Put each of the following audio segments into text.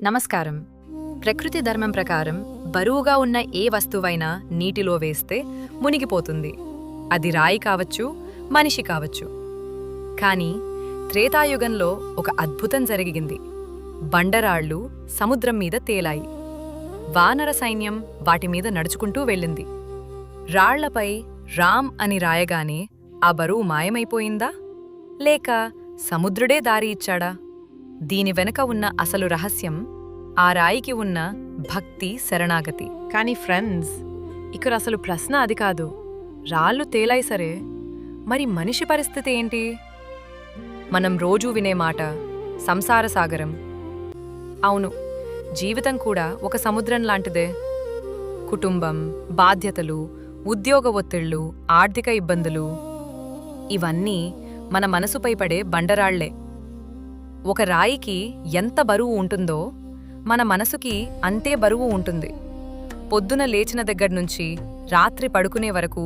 నమస్కారం. ప్రకృతి ధర్మం ప్రకారం బరువుగా ఉన్న ఏ వస్తువైనా నీటిలో వేస్తే మునిగిపోతుంది. అది రాయి కావచ్చు, మనిషి కావచ్చు. కానీ త్రేతాయుగంలో ఒక అద్భుతం జరిగింది. బండరాళ్ళు సముద్రం మీద తేలాయి. వానర సైన్యం వాటిమీద నడుచుకుంటూ వెళ్ళింది. రాళ్లపై రామ్ అని రాయగానే ఆ బరువు మాయమైపోయిందా, లేక సముద్రుడే దారి ఇచ్చాడా? దీని వెనక ఉన్న అసలు రహస్యం ఆ రాయికి ఉన్న భక్తి, శరణాగతి. కానీ ఫ్రెండ్స్, ఇక్కడ అసలు ప్రశ్న అది కాదు. రాళ్ళు తేలాయి సరే, మరి మనిషి పరిస్థితి ఏంటి? మనం రోజూ వినే మాట సంసార సాగరం. అవును, జీవితం కూడా ఒక సముద్రం లాంటిదే. కుటుంబం, బాధ్యతలు, ఉద్యోగ ఒత్తిళ్లు, ఆర్థిక ఇబ్బందులు, ఇవన్నీ మన మనసుపై పడే బండరాళ్లే. ఒక రాయికి ఎంత బరువు ఉంటుందో మన మనసుకి అంతే బరువు ఉంటుంది. పొద్దున లేచిన దగ్గర్నుంచి రాత్రి పడుకునే వరకు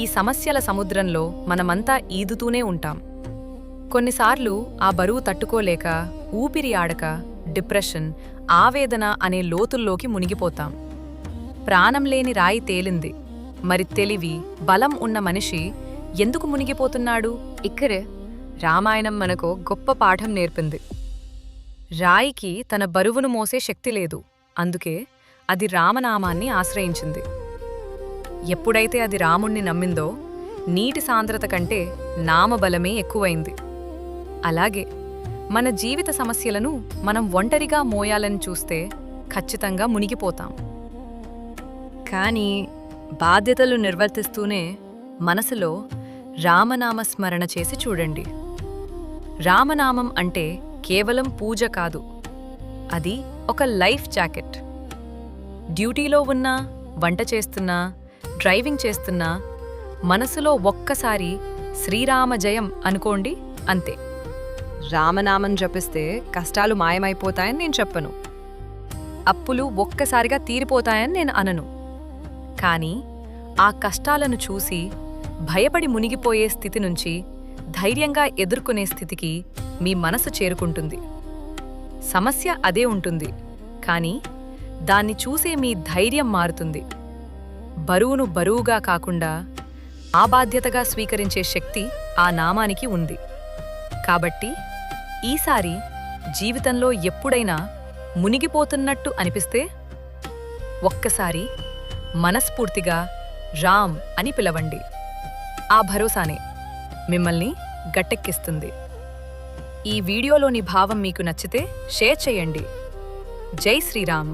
ఈ సమస్యల సముద్రంలో మనమంతా ఈదుతూనే ఉంటాం. కొన్నిసార్లు ఆ బరువు తట్టుకోలేక ఊపిరి ఆడక డిప్రెషన్, ఆవేదన అనే లోతుల్లోకి మునిగిపోతాం. ప్రాణం లేని రాయి తేలింది, మరి తెలివి, బలం ఉన్న మనిషి ఎందుకు మునిగిపోతున్నాడు? ఇక్కడే రామాయణం మనకు గొప్ప పాఠం నేర్పింది. రాయికి తన బరువును మోసే శక్తి లేదు, అందుకే అది రామనామాన్ని ఆశ్రయించింది. ఎప్పుడైతే అది రాముణ్ణి నమ్మిందో నీటి సాంద్రత కంటే నామబలమే ఎక్కువైంది. అలాగే మన జీవిత సమస్యలను మనం ఒంటరిగా మోయాలని చూస్తే ఖచ్చితంగా మునిగిపోతాం. కానీ బాధ్యతలు నిర్వర్తిస్తూనే మనసులో రామనామస్మరణ చేసి చూడండి. రామనామం అంటే కేవలం పూజ కాదు, అది ఒక లైఫ్ జాకెట్. డ్యూటీలో ఉన్నా, వంట చేస్తున్నా, డ్రైవింగ్ చేస్తున్నా మనసులో ఒక్కసారి శ్రీరామ జయం అనుకోండి, అంతే. రామనామం జపిస్తే కష్టాలు మాయమైపోతాయని నేను చెప్పను, అప్పులు ఒక్కసారిగా తీరిపోతాయని నేను అనను. కానీ ఆ కష్టాలను చూసి భయపడి మునిగిపోయే స్థితి నుంచి ధైర్యంగా ఎదుర్కొనే స్థితికి మీ మనసు చేరుకుంటుంది. సమస్య అదే ఉంటుంది, కానీ దాన్ని చూసే మీ ధైర్యం మారుతుంది. బరువును బరువుగా కాకుండా ఆ బాధ్యతగా స్వీకరించే శక్తి ఆ నామానికి ఉంది. కాబట్టి ఈసారి జీవితంలో ఎప్పుడైనా మునిగిపోతున్నట్టు అనిపిస్తే ఒక్కసారి మనస్ఫూర్తిగా రామ్ అని పిలవండి. ఆ భరోసానే మిమ్మల్ని గట్టెక్కిస్తుంది. ఈ వీడియోలోని భావం మీకు నచ్చితే షేర్ చేయండి. జై శ్రీరామ్.